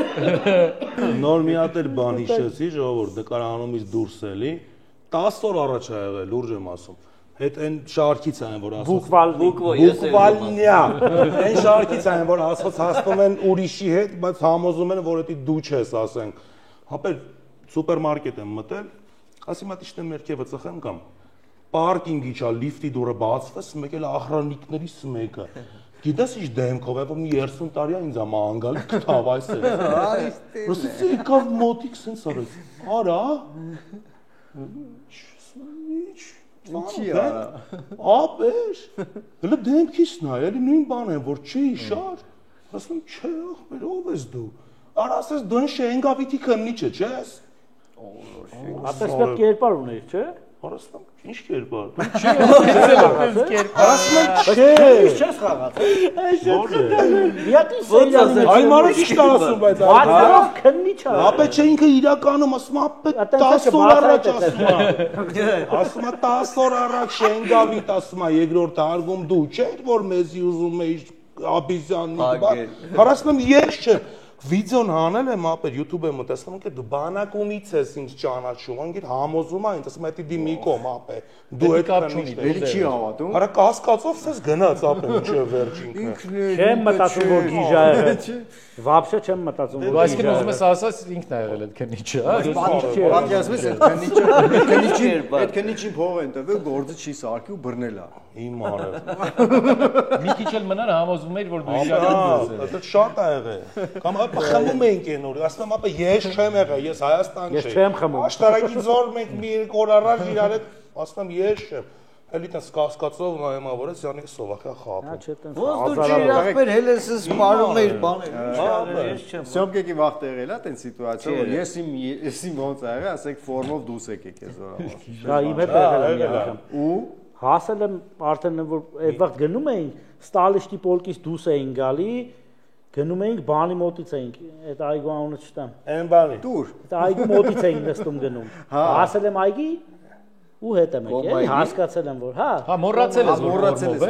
նոր մի հատ էլ բան հիշեցի, ժողովուրդ, նկարանումից դուրս էլի 10 օր առաջ ա եղել, լուրջ եմ ասում։ Հետ այն շարքից այն որ ասած Բուկվալնիա։ Այն շարքից այն որ ասած հասնում են ուրիշի հետ, բայց համոզում են որ դա դու չես, ասենք։ Հապա սուպերմարկետ եմ մտել, ասի մա դիշտեմ ներքևը ծխեմ կամ պարկինգի չա լիֆտի դուրը բացվես, մեկ էլ ախրանիկներից մեկը։ Գիտես ինչ դեմքով է, որ մի 30 տարի է ինձ ամա անգալի կտավ այս է։ Ռուսից եկավ մոտիկ սենց արեց։ Արա։ Ինչի արա։ Ապեր։ Հələ դեմքից նայ, էլի նույն բան է, որ չի շար։ Ասում չէ, ախպեր, ով ես դու։ Արա ասես դու շենգավիթի քննիչը, չես։ Ասես պետք կերպար ունեիր, չէ։ Արասում ինչ կերպար։ Ասում եմ, չես խաղաց։ Այ մարդ ինչ ասում բայց Բացով քննիչ է։ Ապե չէ ինքը իրականում ասում ապե 10 օր առաջ ասում է։ Ասում է 10 օր առաջ Շենգավիթ ասում է երկրորդ հարգում դու չէր որ մեզի ուզում էիր Աբիզյաննի բա։ Հարասում եմ ես չեմ Վիդեոն հանել եմ ապեր YouTube-ը մտածում եմ դու բանակումից ես ինձ ճանաչում, անգիր համոզում ա ինձ ասում է դի մի կողմ ապե դու այդ կապ չունի, էլի չի հավատում։ Արա կասկածով ես գնաց ապե ինչը վերջին ինքը։ Չեմ մտածում որ գիժա է։ Վաբշե չեմ մտածում որ։ Այսինքն ուզում ես ասած ինքն ա եղել այդ քնիչը, հա։ Պատկերացրես այդ քնիչին փող են տվել, գործը չի սարքի ու բռնել է։ Իմ արը։ Մի քիչ էլ մնար համոզվում էր որ դու իրական ես։ Դա շատ ա եղել։ Կամ ապա խմում էինք այն օր, ասում եմ ապա ես չեմ եղել, ես Հայաստան Ես չեմ խմում։ Աշտարակի ձոր մենք մի երկու օր առաջ իրար հետ ասում եմ ես չեմ։ Էլի տես կասկածով նայեմ ավորես Յանի Սովակա խափում։ Ոնց դու չի ախպեր հելեսս սպարում էիր բաներ։ Ես չեմ։ Սյոմկեքի վաղ եղել է տեն սիտուացիա, որ ես իմ ոնց ա եղել, ասեք ֆորմով դուս եկեք ես զորավոր։ Դա իմ հետ եղել է մի անգամ։ Ու հասել եմ արդեն որ այդ վաղ գնում էին Ստալիշտի պոլկից դուս էին գալի, Գնում էինք բանի մոտից էինք, այդ այգու անունը չտամ։ Այն բանի։ Տուր։ Այդ այգու մոտից էինք նստում գնում։ Հասել եմ այգի ու հետ եմ եկել, հասկացել եմ որ, հա։ Հա, մոռացել ես, մոռացել ես։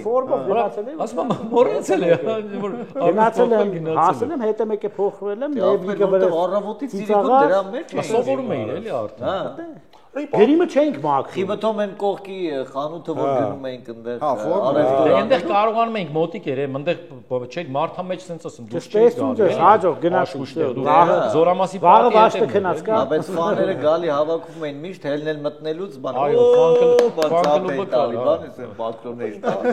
Ֆորմով գնացել եմ։ Ասում եմ մոռացել է, որ գնացել եմ, հասել եմ, հետ եմ եկել փոխվել եմ, Նևիկը վրա։ Առավոտից իրիկուն դրա մեջ է։ Սովորում էի, էլի արդեն։ Հա։ Գրիմը չենք մաքրում։ Խիմթում են կողքի խանութը որ գնում էինք այնտեղ։ Հա, ֆորմա։ Այնտեղ կարողանում էինք մոտիկ էր, այնտեղ չէ մարդա մեջ sense ասում դու Տեսնում ես, հաջող գնացու։ Զորամասի վաղը վաշտը քնած կա։ Բայց ֆաները գալի հավաքում էին միշտ հելնել մտնելուց բան։ Այո, ֆանկլուբը կալի բան է, բակլոններ տալու։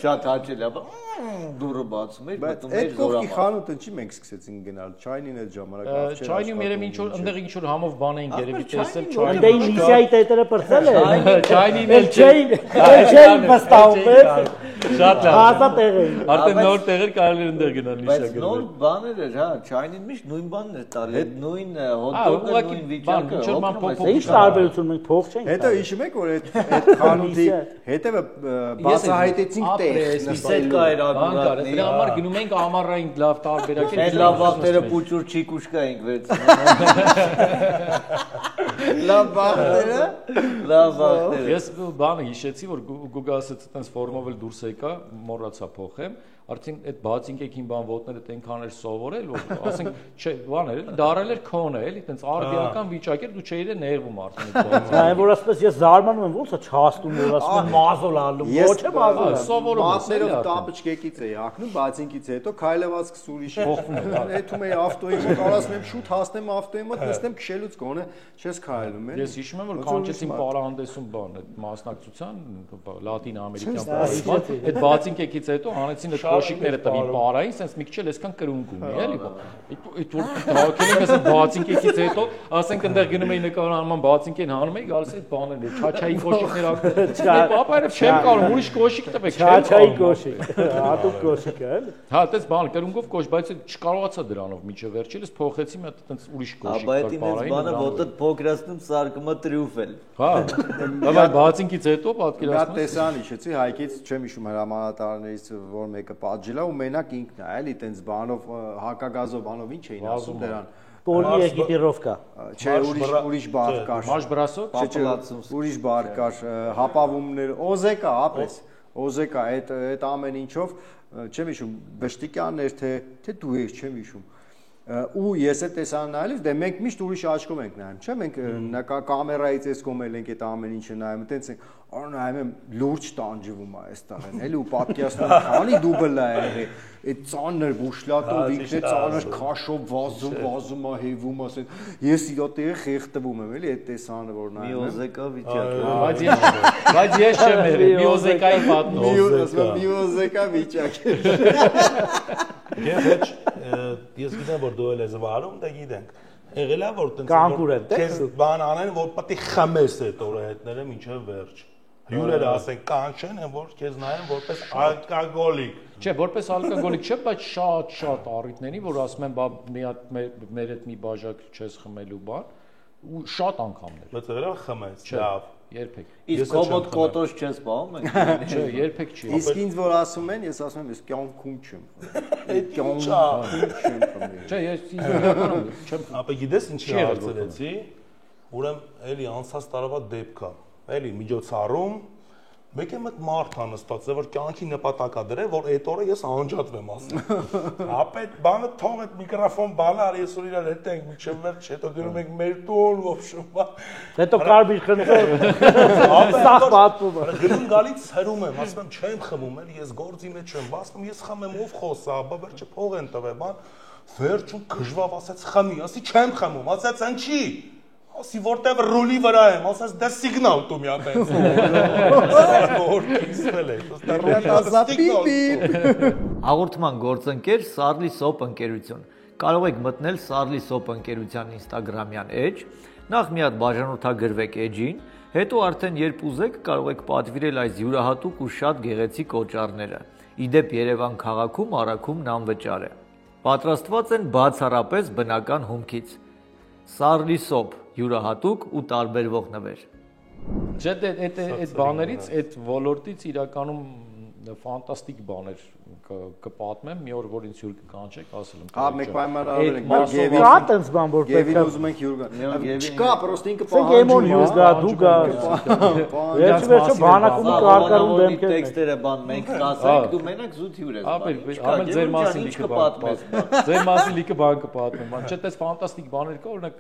Շատ հաճելի է, դուրը բացում էր, մտնում էր զորամաս։ Այդ կողքի խանութը չի մենք սկսեցինք գնալ, Չայնին այդ ժամանակ չէր։ Չայնում երևի ինչ որ այնտեղ ինչ որ համով բան էին երևի տեսել, Դե Լիսիայի տետերը պրծել է։ Չայնին էլ չէին վստահում։ Շատ լավ։ Հազա տեղ էին։ Արդեն նոր տեղեր կարելի ընդեղ գնալ Բայց Լիսիա նոր գրել։ բաներ էր, հա, Չայնին միշտ նույն բանն էր տալի, նույն հոտ-դոգը, նույն վիճակը։ Ինչ տարբերություն մենք փող չենք։ Հետո հիշում եք որ այդ խանութի հետևը բացահայտեցինք տեղ։ Բիսեդկա էր ակուրատ։ Դրա համար գնում ենք ամառային լավ տարբերակ Այդ լավ վախտերը պուճուր չիկուշկա ենք վերցնում։ Լավ վախտերը։ Լավ վախտերը։ Ես բանը հիշեցի որ Google ասեց այտենց ֆորմով էլ դուրս եկա, մոռացա փոխեմ, արդեն այդ բացինքեքին բան ոտները տենքան էր սովորել, որ ասենք չէ, բան էր, դարել էր քոնը, էլի, այտենց արդիական վիճակ էր, դու չէիր ներվում արդեն այդ բանը։ Այն որ ասես ես զարմանում եմ, ոնց է չհաստում, որ ասում են մազոլ ալում, ոչ է մազոլ։ Սովորում ես, մատներով տապճկեկից էի հագնում, բացինքից հետո քայլվածքս ուրիշ փոխվում է։ Էթում էի ավտոյի մոտ, կարասում եմ շուտ հասնեմ ավտոյի մոտ, նստեմ քշելուց գոնե չես քայլում, էլի։ Ես հիշում եմ որ կանչեցին պարահանդեսում բան, այդ մասնակցության Լատին ամերիկյան բան, այդ բացինքեքից հետո հանեցին այդ կոշիկները տվին պարային, sense մի քիչ էլ այսքան կրունկ ունի, էլի։ Այդ որ թաքել եմ այս բացինքեքից հետո, ասենք այնտեղ գնում էի նկարահանման բացինքեն հանում էի, գալիս այդ բաները, չաչայի կոշիկներ ակտիվ։ Պապայրը չեմ կարող ուրիշ կոշիկ տվեք, Չաչայի կոշիկ, հատուկ կոշիկ է, էլի։ Հա, այդպես բան, կրունկով կոշ, բայց չկարողացա դրանով միջը վերջիլս փոխեցի մի հատ այդպես ուրիշ կոշիկ Բայց ինձ բանը ոտը փոքրացնում սարկումը տրյուֆել։ Հա, բայց բացինքից հետո պատկերացնում Դա տեսան իջեցի հայկից, չեմ հիշում հրամանատարներից որ մեկը պատժել է ու մենակ ինքն է, էլի տենց բանով հակագազով բանով ինչ էին ասում դրան։ Պոլի էկիպիրովկա։ Չէ, ուրիշ բառ կար։ Մաշ բրասո, Ուրիշ բառ կար, հապավումներ, օզեկա, ապրես։ Օզեկա այդ ամեն ինչով չեմ հիշում, Բշտիկյաններ թե դու ես, չեմ հիշում։ Ու ես այդ տեսան նայելիս, դե մենք միշտ ուրիշ աչքով ենք նայում, չէ՞, մենք կամերայից էս կողմել ենք այդ ամեն ինչը նայում, այտենց ենք, նայում եմ լուրջ տանջվում է այստեղ են, էլի ու պատկերացնում քանի դուբլ է եղել, այդ ծանր բուշլատով ինքն է ծանր քաշով վազում է, հեվում ասեն, ես իրա տեղը խեղդվում եմ, էլի այդ տեսանը որ նայում եմ։ Միոզեկա վիճակ։ բայց ես չեմ եղել, միոզեկայի պատմում։ Միոզեկա վիճակ։ Ես գիտեմ որ դու էլ ես վարում, դա գիտենք։ Եղել է որ տենց Կանկուր են, քեզ բան անեն որ պետք է խմես այդ օրը հետները մինչև վերջ։ Հյուրերը ասեն կանչեն, են որ քեզ նայեն որպես ալկոգոլիկ։ Չէ, որպես ալկոգոլիկ չէ, բայց շատ առիթների, որ ասում են, բա մի հատ մեր այդ մի բաժակ չես խմելու բան, ու շատ անգամներ։ Բայց եղել խմես, լավ։ Երբեք։ Իսկ կոմոդ կոտոց չես պահում եք։ Չէ, երբեք չի։ Իսկ ինձ որ ասում են, ես ասում եմ, ես կյանքում չեմ խմել։ Այդ կյանքում չեմ խմել։ Չէ, ես իրականում չեմ։ Ապա գիտես ինչի հարցրեցի, ուրեմն էլի անցած տարվա դեպք է, էլի միջոցառում մեկ եմ այդ մարդը նստած է որ կյանքի նպատակա դրել որ այդ օրը ես անջատվեմ ասեմ։ Ապա այդ բանը թող այդ միկրոֆոն բանը արի ես որ իրար հետ ենք միջև վերջ հետո գնում ենք մեր տուն ոբշում։ Հետո կարբիր խնդրում։ Սաղ պատմում։ Գնում գալից հրում եմ, ասում եմ չեմ խմում, էլի ես գործի մեջ եմ, ասում ես խմեմ ով խոսա, ապա վերջը փող են տվել, բան վերջում գժվավ ասած խմի, ասի չեմ խմում, ասած ինչի։ Ասի որտեղ ռուլի վրա եմ, ասած դա սիգնալ տու մի հատ այնց։ Որ կիսվել է, Հաղորդման գործընկեր Սարլի Սոփ ընկերություն։ Կարող եք մտնել Սարլի Սոփ ընկերության Instagram-յան էջ, նախ մի հատ բաժանորդագրվեք էջին, հետո արդեն երբ ուզեք կարող եք պատվիրել այս յուրահատուկ ու շատ գեղեցիկ օճառները։ Իդեպ Երևան քաղաքում առաքում նամվճար է։ Պատրաստված են բացառապես բնական հումքից։ Սարլի Սոփ յուրահատուկ ու տարբերվող նվեր։ Չէ, այդ բաներից, այդ ոլորտից իրականում ֆանտաստիկ բաներ կպատմեմ, մի օր որ ինձ հյուր կկանչեք, ասել եմ։ Հա, մեկ պայմանավորել ենք, Գևին։ Կա տենց բան որ Գևին ուզում ենք հյուր գա։ Չկա, պրոստը ինքը պահանջում է։ Գա, դու գա։ Վերջը բանակում կարկարում դեմք են։ Տեքստերը բան մենք կասենք, դու մենակ զուտ հյուր ես։ Ամեն ձեր մասին լիքը պատմես։ Ձեր մասին լիքը բան կպատմեմ։ Չէ, տես ֆանտաստիկ բաներ կա, օրինակ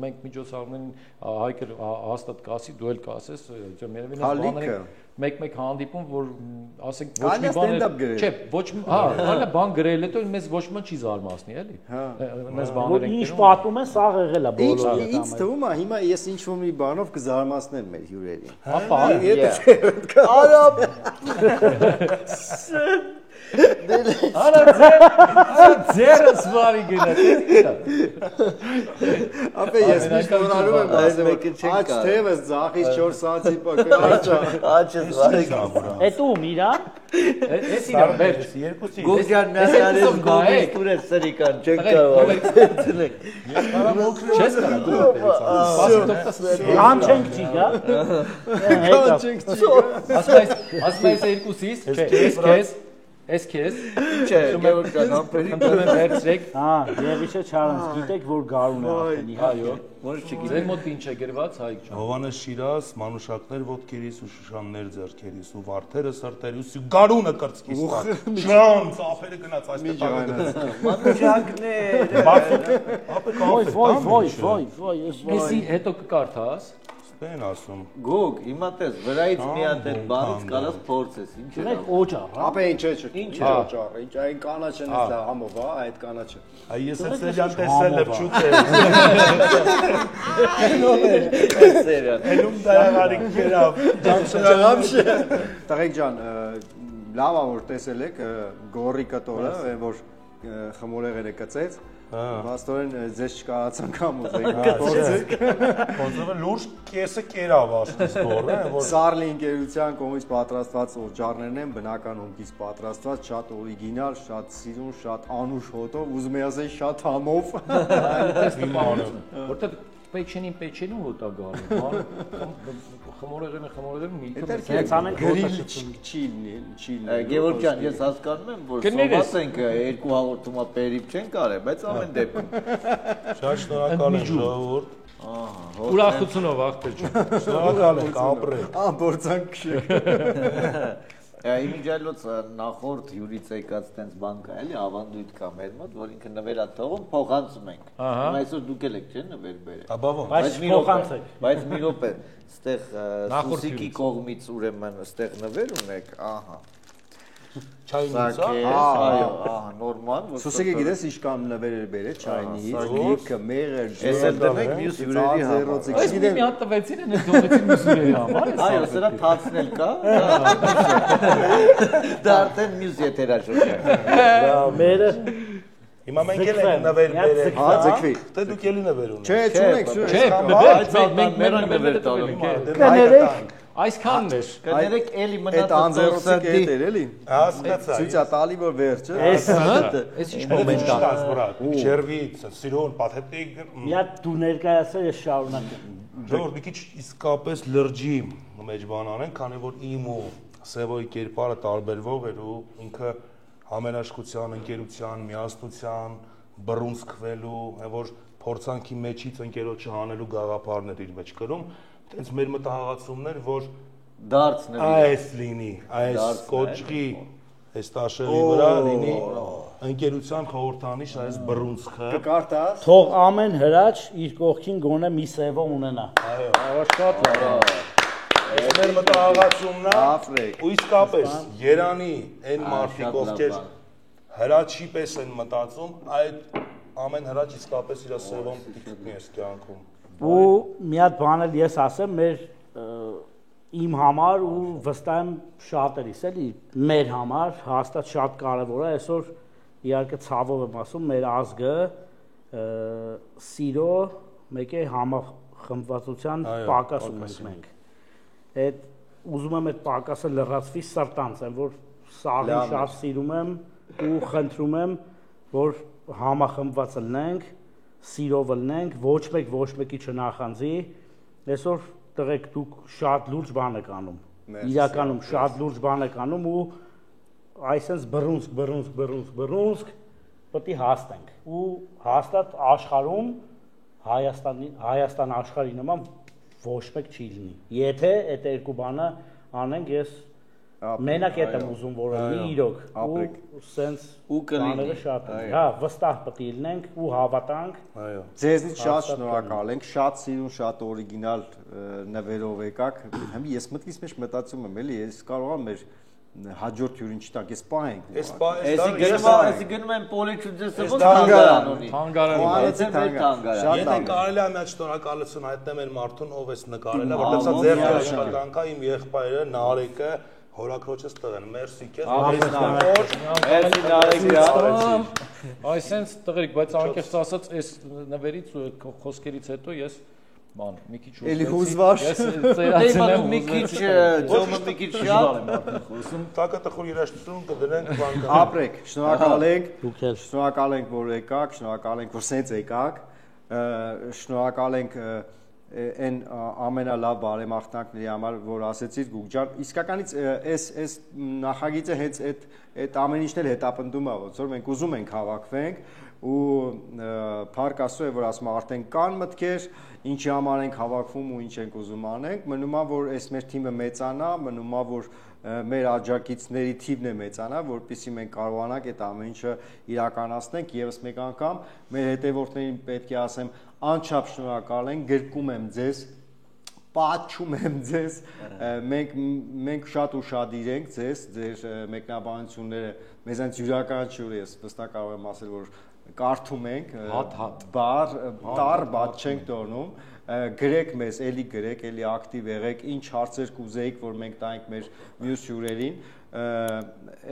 մենք միջոցառումներին Հայկը հաստատ կասի, դու էլ կասես, երևի նույն բաները մեկ-մեկ հանդիպում, որ ասենք ոչ մի բան, չէ, ոչ մի, հա, այլ բան գրել հետո մեզ ոչ մի չի զարմացնի, էլի։ Մեզ բաներ ենք։ Ինչ պատում են, սաղ եղել է բոլորը։ Ինչ թվում է, հիմա ես ինչ-որ մի բանով կզարմացնեմ մեր հյուրերին։ Հապա, Արա ձերս վարի գնա։ Ապե ես միշտ մոնալու եմ ասում, աչ թևս ձախից 4 սանտի պակաչա։ Աչս վարի կամուրա։ Էդ ում իրան։ Էս իրան վերջ երկուսի։ Գոգյան միասարես գողից տուրես սրիկան չեք կարող։ չես կարող։ Ան չենք չի գա։ Ան չենք չի գա։ Ասում ես երկուսից, չէ, Ես քեզ Ինչ է, Գևորգյան համբերի վերցրեք։ Հա, Եղիշե Չարենց, գիտեք որ գարուն է արդեն, այո։ Ոնց չգիտեմ։ Ձեր մոտ ինչ է գրված, Հայկ ջան։ Հովանես Շիրազ, մանուշակներ ոտքերիս ու շշաններ ձեռքերիս ու վարդերը սրտերիս ու գարունը կրծքիս։ Շան, ծափերը գնաց այստեղ։ Մանուշակներ։ Ոյ, Էսի հետո կկարդաս։ Ստեն ասում։ Գոգ, հիմա տես, վրայից մի հատ այդ բանից կարաս փորձես, ինչ է։ Մեկ օջար, հա։ Ապե ինչ է, ինչ է օջարը, ինչ այն կանաչն էս դա համով, հա, այդ կանաչը։ Այ ես էլ սերիալ տեսել եմ շուտ է։ Սերիալ։ Հելում դայավարի կերավ։ Ջամշե։ Տղեկ ջան, լավ է որ տեսել եք գորի կտորը, որ խմորեղերը կծեց։ Վաստորեն ձեզ չկարացան կամ ուզենք փորձեք։ Ոնցով լուրջ կեսը կերավ ասես գորը, որ Սարլի ընկերության կողմից պատրաստված օջարներն են, բնական ոնքից պատրաստված, շատ օրիգինալ, շատ սիրուն, շատ անուշ հոտով, ուզում եմ ասել շատ համով։ Որտեղ պեչենին հոտա գալու, խմորեղենը միտքը Հենց անենք գրիլ չի։ Գևորգյան, ես հասկանում եմ, որ սոված ենք երկու հաղորդումա պերիվ չեն կարել, բայց ամեն դեպքում։ շատ շնորհակալ եմ ժողովուրդ։ ուրախությունով աղբեր ջան։ Շնորհակալ ենք, ապրեք։ Ամբորձանք քշեք։ Իմիջայլոց նախորդ հյուրից եկած տենց բան կա, էլի ավանդույթ կա մեր մոտ, որ ինքը նվեր է թողում, փոխանցում ենք։ Հիմա այսօր դուք եք չէ՞ նվեր բերել։ Աբավո։ Բայց մի րոպե, ստեղ Սուսիկի կողմից ուրեմն ստեղ նվեր ունեք, ահա։ Չայնից, այո, ահա, նորմալ։ Սուսիկը գիտես ինչ կան նվերեր բերել չայնից, լիքը, մեղր, Ես էլ դնենք մյուս հյուրերի համար։ Այս մի հատ տվեցին են դողեցին մուսուրերի համար։ Այո, սրա թացնել կա։ Դա արդեն մյուս եթերաշրջան։ Մերը Հիմա մենք էլ ենք նվեր բերել։ Հա, ձգվի։ Դե դուք էլի նվեր ունեք։ Չէ, չունենք, Չէ, մենք նվեր տալու ենք։ Այսքանն էր։ Կներեք էլի Այդ մնացած անձեռոցի կետեր էլի։ Հասկացա։ Ցույց է տալի որ վերջը։ Էս ինչ մոմենտ է։ Չերվից, սիրուն, պաթետիկ։ մի հատ դու ներկայացա ես շարունակեմ։ Ժողովուրդ մի քիչ իսկապես լրջի մեջ բան անեն, քանի որ իմ ու Սևոյի կերպարը տարբերվող էր ու ինքը համերաշխության, ընկերության, միասնության, բռունցքվելու, որ փորձանքի մեջից ընկերոջը հանելու գաղափարներ իր մեջ կրում, տենց մեր մտահղացումներ, որ դարձնել այս լինի, այս կոճղի, այս տաշեղի վրա լինի ընկերության խորհրդանիշ այս բռունցքը։ Կկարտաս։ Թող ամեն հրաչ իր կողքին գոնե մի սևո ունենա։ Այո, շատ լավ։ Մեր մտահղացումն է, Աֆրիկ։ ու իսկապես Երանի այն մարդիկ, ովքեր հրաչի պես են մտածում, այդ ամեն հրաչ իսկապես իր սևոն պիտի ես կյանքում։ Ու մի հատ բան էլ ես ասեմ մեր իմ համար ու վստահ եմ շատերիս էլի մեր համար հաստատ շատ կարևոր է այսօր իհարկե ցավով եմ ասում մեր ազգը սիրո մեկ է համախմբվածության պակաս ունենք մենք այդ ուզում եմ այդ պակասը լրացվի սրտանց եմ որ սաղին շատ սիրում եմ ու խնդրում եմ որ համախմբված լինենք սիրով լինենք ոչ մեկի չնախանձի այսօր տղեկ դուք շատ լուրջ բան եք անում իրականում շատ լուրջ բան եք անում ու այսպես բռունցք պետք է հասնենք ու հաստատ աշխարհում Հայաստան աշխարհի նման ոչ մեկ չի լինի եթե այդ երկու բանը անենք ես մենակ այդ եմ ուզում որ լինի իրոք ու սենց ու կլինի շատ հա վստահ պետք է լինենք ու հավատանք այո ձեզնից շատ շնորհակալ ենք շատ սիրուն շատ օրիգինալ նվերով եկաք ես մտքից մեջ մտածում եմ էլի ես կարող եմ մեր հաջորդ հյուրին չտանք ես պահենք Էսի գնում են պոլիչուձեսը ո՞նց թանգարան ունի Եթե կարելի է մի հատ շնորհակալություն հայտնեմ մեր մարդուն ով էս նկարել է որտեղ սա ձեռքի աշխատանք է իմ եղբայրը Նարեկը հորաքրոջս տղեն մերսի քեզ Այսենց տղերիկ բայց անկեղծ ասած այս նվերից ու այդ խոսքերից հետո ես Ման, մի քիչ Էլի հուզվար։ Ես ծերացել եմ մի քիչ, ջոմը մի քիչ շատ։ Տակը տխուր երաշտություն կդնենք բանկա։ Ապրեք, շնորհակալ ենք, որ եկաք, շնորհակալ ենք, որ սենց եկաք, շնորհակալ ենք այն ամենալավ բարեմաղթանքների համար, որ ասեցիք Գուգ ջան, իսկականից այս նախագիծը հենց այդ ամեն ինչն էլ հետապնդում է, ոնց որ մենք ուզում ենք հավաքվենք ու փառք Աստծո է որ ասում արդեն կան մտքեր ինչի համար ենք հավաքվում ու ինչ ենք ուզում անենք մնում է որ այս մեր թիմը մեծանա մնում է որ մեր աջակիցների թիվն է մեծանա որպեսզի մենք կարողանանք այդ ամեն ինչը իրականացնենք եւս մեկ անգամ մեր հետևորդներին պետք է ասեմ անչափ շնորհակալ ենք գրկում եմ ձեզ պատչում եմ ձեզ մենք շատ ուշադիր ենք ձեզ ձեր մեկնաբանությունները մեզանից յուրաքանչյուր ես վստահ կարող եմ ասել որ կարդում ենք բար տար բաց չենք տոնում գրեք մեզ էլի գրեք էլի ակտիվ եղեք ինչ հարցեր կուզեիք որ մենք տանք մեր մյուս հյուրերին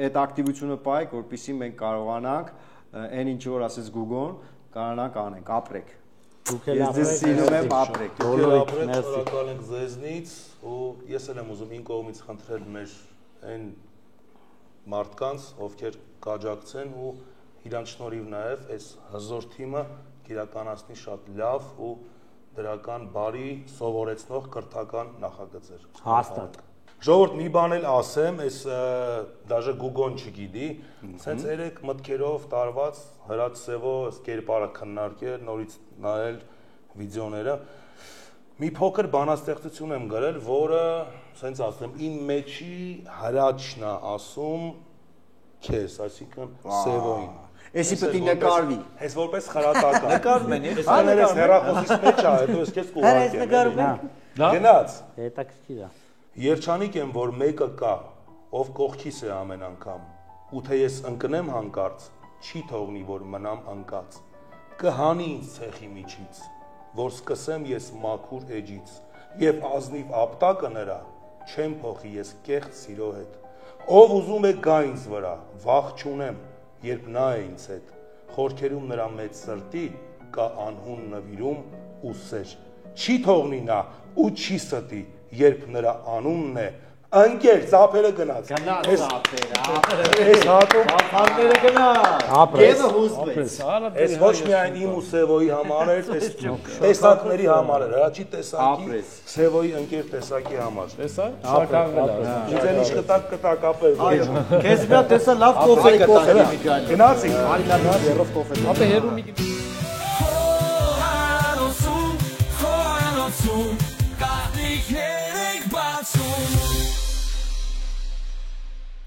այդ ակտիվությունը պահեք որպեսզի մենք կարողանանք այն ինչ որ ասես Գուգոն կարողանանք անենք ապրեք Ես ձեզ սիրում եմ ապրեք շնորհակալ ենք ձեզնից ու ես էլ եմ ուզում ին կողմից խնդրել մեր այն մարդկանց ովքեր կաջակցեն ու իրանց շնորհիվ նաև այս հզոր թիմը կիրականացնի շատ լավ ու դրական բարի սովորեցնող կրթական նախագծեր հաստատ Ժողովուրդ մի բան էլ ասեմ, այս դաժե Գուգոն չգիտի, սենց երեք մտքերով տարված հրացեվո կերպարը քննարկել, նորից նայել վիդեոները։ Մի փոքր բանաստեղծություն եմ գրել, որը, սենց ասեմ, իմ մեջի հրաչն է ասում քեզ, այսինքն Սևոին։ Էսի պետք է նկարվի։ Հենց որպես խրատական։ Նկարում են, ես ներես հեռախոսից մեջ է, հետո ես քեզ կուղարկեմ։ Գնաց։ Հետաքրքիր է։ Երջանիկ եմ, որ մեկը կա, ով կողքիս է ամեն անգամ, ու թե ես ընկնեմ հանկարծ, չի թողնի, որ մնամ ընկած, կհանի ինձ ցեխի միջից, որ սկսեմ ես մաքուր էջից, և ազնիվ ապտակը նրա, չեմ փոխի ես կեղծ սիրո հետ, ով ուզում է գա ինձ վրա, վախ չունեմ, երբ նա է ինձ հետ, խորքերում նրա մեծ սրտի, կա անհուն նվիրում ու սեր, չի թողնի նա ու չի ստի, երբ նրա անունն է ընկեր ծափերը գնաց գնաց ծափերը այս հատուկ ծափերը գնաց Եվը հուզվեց այս ոչ միայն իմ ու Սևոյի համար էր այս տեսակների համար էր հրաչի տեսակի Սևոյի ընկեր տեսակի համար տեսա շարքավել իձել ինչ կտակ ապել քեզ մի հատ տեսա լավ կոֆե կտակ գնացի արինան երրորդ կոֆե ապա հերու մի Got me here.